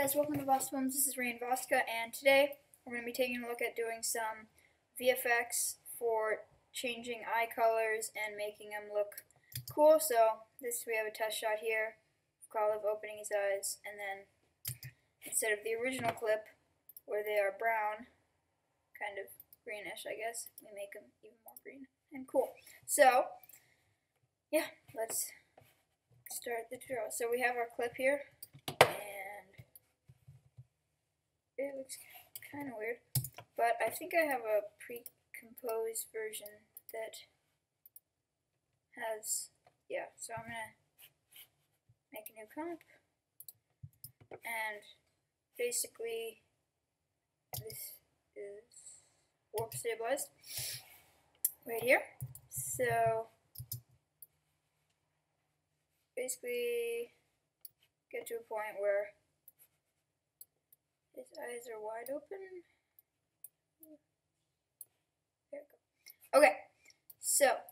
guys, welcome to VaskaFilms. This is Ray and Vaska, and today we're going to be taking a look at doing some VFX for changing eye colors and making them look cool. So we have a test shot here of Olive opening his eyes, and then instead of the original clip where they are brown, kind of greenish I guess, we make them even more green and cool. So yeah, let's start the tutorial. So we have our clip here, and it looks kind of weird, but I think I have a pre-composed version that has, yeah, so I'm going to make a new comp, and basically this is warp stabilized right here. So basically get to a point where his eyes are wide open. There we go. Okay, so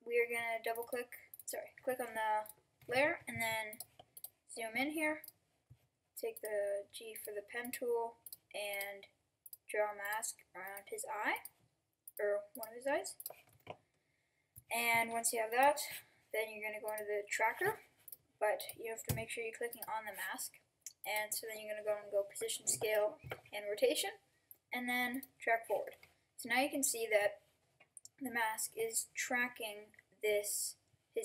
we're gonna click on the layer and then zoom in here. Take the G for the pen tool and draw a mask around his eye, or one of his eyes. And once you have that, then you're gonna go into the tracker, but you have to make sure you're clicking on the mask. And so then you're going to go position, scale, and rotation, and then track forward. So now you can see that the mask is tracking his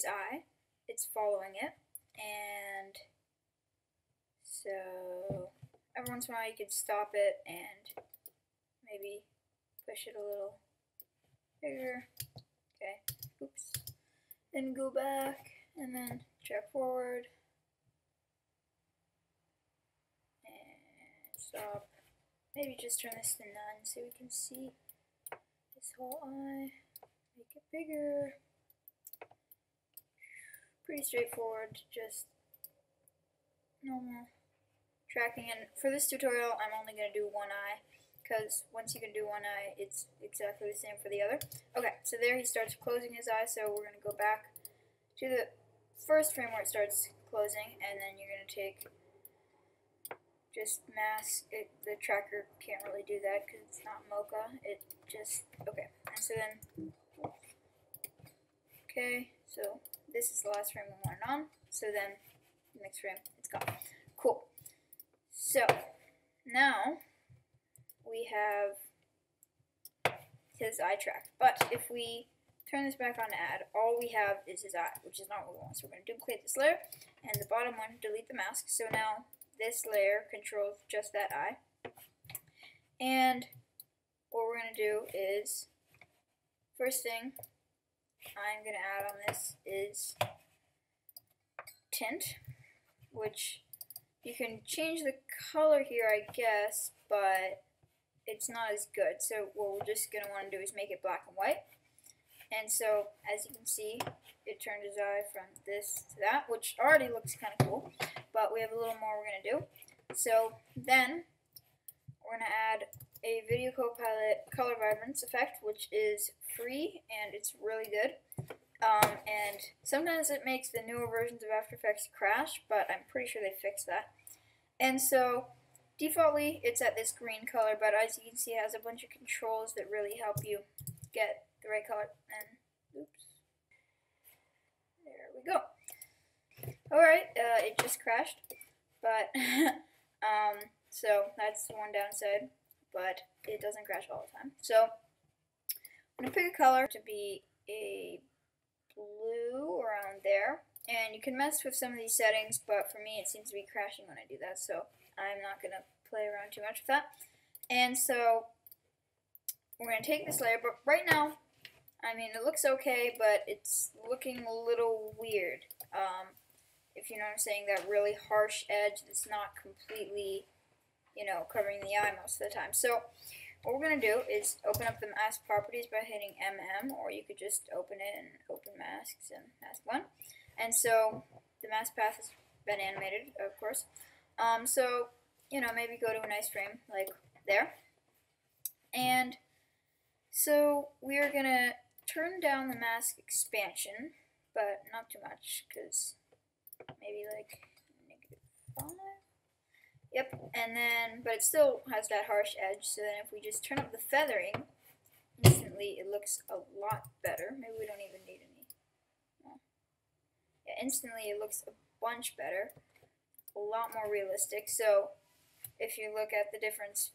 eye. It's following it, and so every once in a while you can stop it and maybe push it a little bigger. Okay, oops. Then go back, and then track forward. Stop. Maybe just turn this to none so we can see this whole eye. Make it bigger. Pretty straightforward, just normal tracking. And for this tutorial, I'm only going to do one eye, because once you can do one eye, it's exactly the same for the other. Okay, so there he starts closing his eye, so we're going to go back to the first frame where it starts closing, and then you're going to take just mask it. The tracker can't really do that because it's not mocha. It just, okay. And so then, okay, so this is the last frame we want on. So then, the next frame, it's gone. Cool. So, now, we have his eye track. But if we turn this back on to add, all we have is his eye, which is not what we want. So we're going to duplicate this layer, and the bottom one, delete the mask. So now, this layer controls just that eye. And what we're going to do is, first thing I'm going to add on this is tint, which you can change the color here, I guess, but it's not as good. So what we're just going to want to do is make it black and white. And so, as you can see, it turned his eye from this to that, which already looks kind of cool, but we have a little more we're going to do. So then, we're going to add a Video Copilot Color Vibrance effect, which is free, and it's really good. And sometimes it makes the newer versions of After Effects crash, but I'm pretty sure they fixed that. And so, defaultly, it's at this green color, but as you can see, it has a bunch of controls that really help you get the right color. And oops, there we go. Alright, it just crashed, but so that's one downside, but it doesn't crash all the time. So I'm going to pick a color to be a blue around there, and you can mess with some of these settings, but for me it seems to be crashing when I do that, so I'm not going to play around too much with that. And so we're going to take this layer, but right now, I mean, it looks okay, but it's looking a little weird. If you know what I'm saying, that really harsh edge that's not completely, covering the eye most of the time. So what we're going to do is open up the mask properties by hitting MM, or you could just open it and open masks and mask one. And so the mask path has been animated, of course. So, maybe go to a nice frame like there. And so we are going to turn down the mask expansion, but not too much, because maybe like -5. Yep, and then, but it still has that harsh edge, so then if we just turn up the feathering, instantly it looks a lot better. Maybe we don't even need any. No. Yeah, instantly it looks a bunch better, a lot more realistic. So if you look at the difference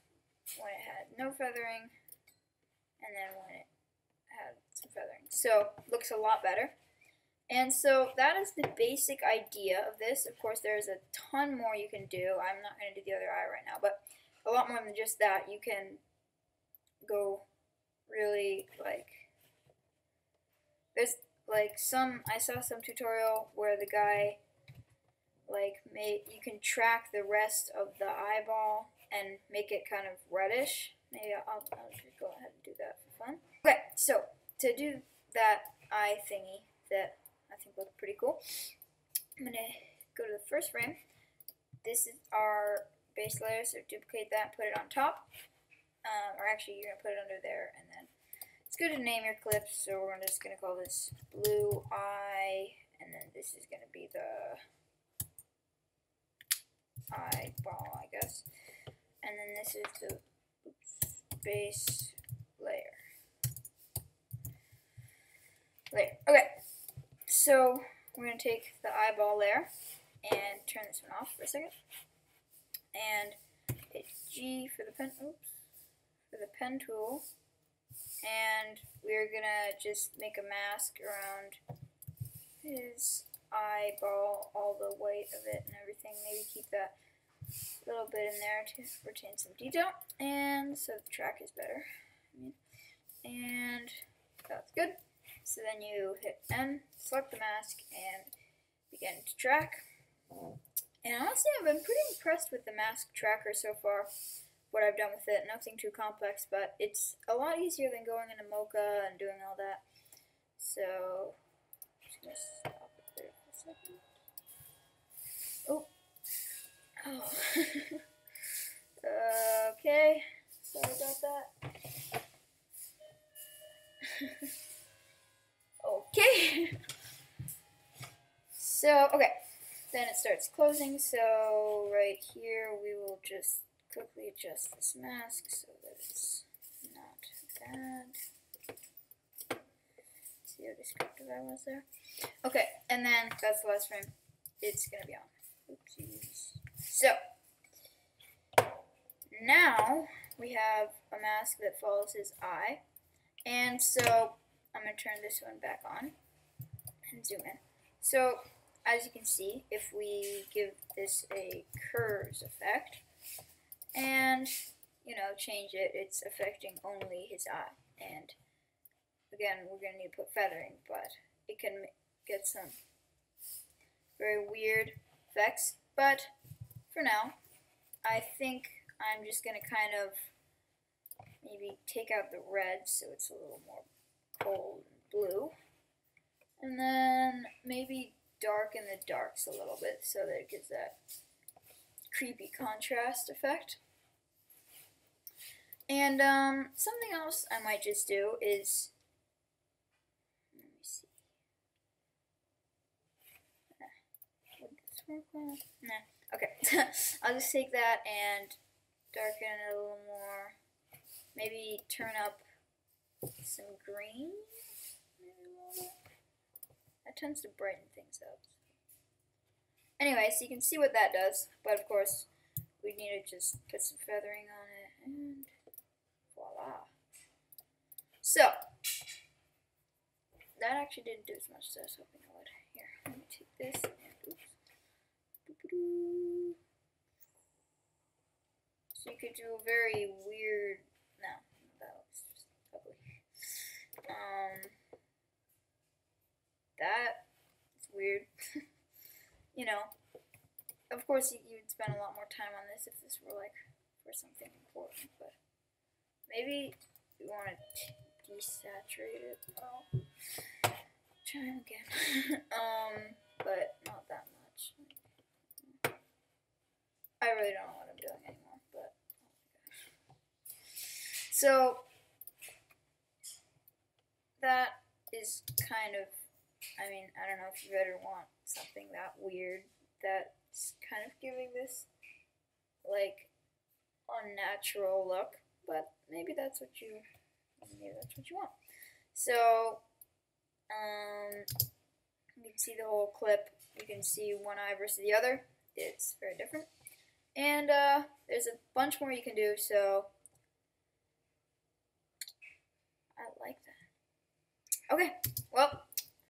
when it had no feathering and then when it had some feathering. So it looks a lot better. And so that is the basic idea of this. Of course, there's a ton more you can do. I'm not going to do the other eye right now, but a lot more than just that. You can go really, like, there's like I saw some tutorial where the guy like you can track the rest of the eyeball and make it kind of reddish. Maybe I'll just go ahead and do that for fun. Okay, so to do that eye thingy that I think looks pretty cool, I'm going to go to the first frame. This is our base layer, so duplicate that and put it on top. Or actually, you're going to put it under there, and then it's good to name your clips, so we're just going to call this blue eye, and then this is going to be the eyeball, I guess. And then this is the base layer. Okay, so we're going to take the eyeball layer and turn this one off for a second. And hit G for the pen, for the pen tool. And we're going to just make a mask around his eyeball, all the white of it and everything. Maybe keep that little bit in there to retain some detail, and so the track is better. And that's good. So then you hit N, select the mask, and begin to track. And honestly, I've been pretty impressed with the mask tracker so far, what I've done with it. Nothing too complex, but it's a lot easier than going into Mocha and doing all that. So, I'm just going to stop it there for a second. Oh. Okay, sorry about that. Okay. So, okay, then it starts closing, so right here we will just quickly adjust this mask so that it's not bad. See how descriptive I was there? Okay, and then that's the last frame. It's going to be on. Oopsies. So, now we have a mask that follows his eye, and so I'm going to turn this one back on and zoom in. So, as you can see, if we give this a curves effect and, change it, it's affecting only his eye. And again, we're going to need to put feathering, but it can get some very weird effects. But for now, I think I'm just going to kind of maybe take out the red so it's a little more cold and blue. And then maybe darken the darks a little bit so that it gives that creepy contrast effect. And something else I might just do is, let me see. Would this work well? Nah. Okay. I'll just take that and darken it a little more. Maybe turn up some green. Maybe a little bit. That tends to brighten things up. Anyway, so you can see what that does, but of course we need to just put some feathering on it, and voila. So, that actually didn't do as much as I was hoping it would. Here, let me take this and oops. So you could do a very weird, no, that looks just ugly. That is weird. Of course you'd spend a lot more time on this if this were like for something important, but maybe we want to desaturate it. Oh, try him again. But not that much. I really don't know what I'm doing anymore, but oh my gosh. So that is kind of, I don't know if you ever want something that weird that's kind of giving this like unnatural look, but maybe that's what you want. So you can see the whole clip. You can see one eye versus the other. It's very different. And there's a bunch more you can do, so I like that. Okay, well,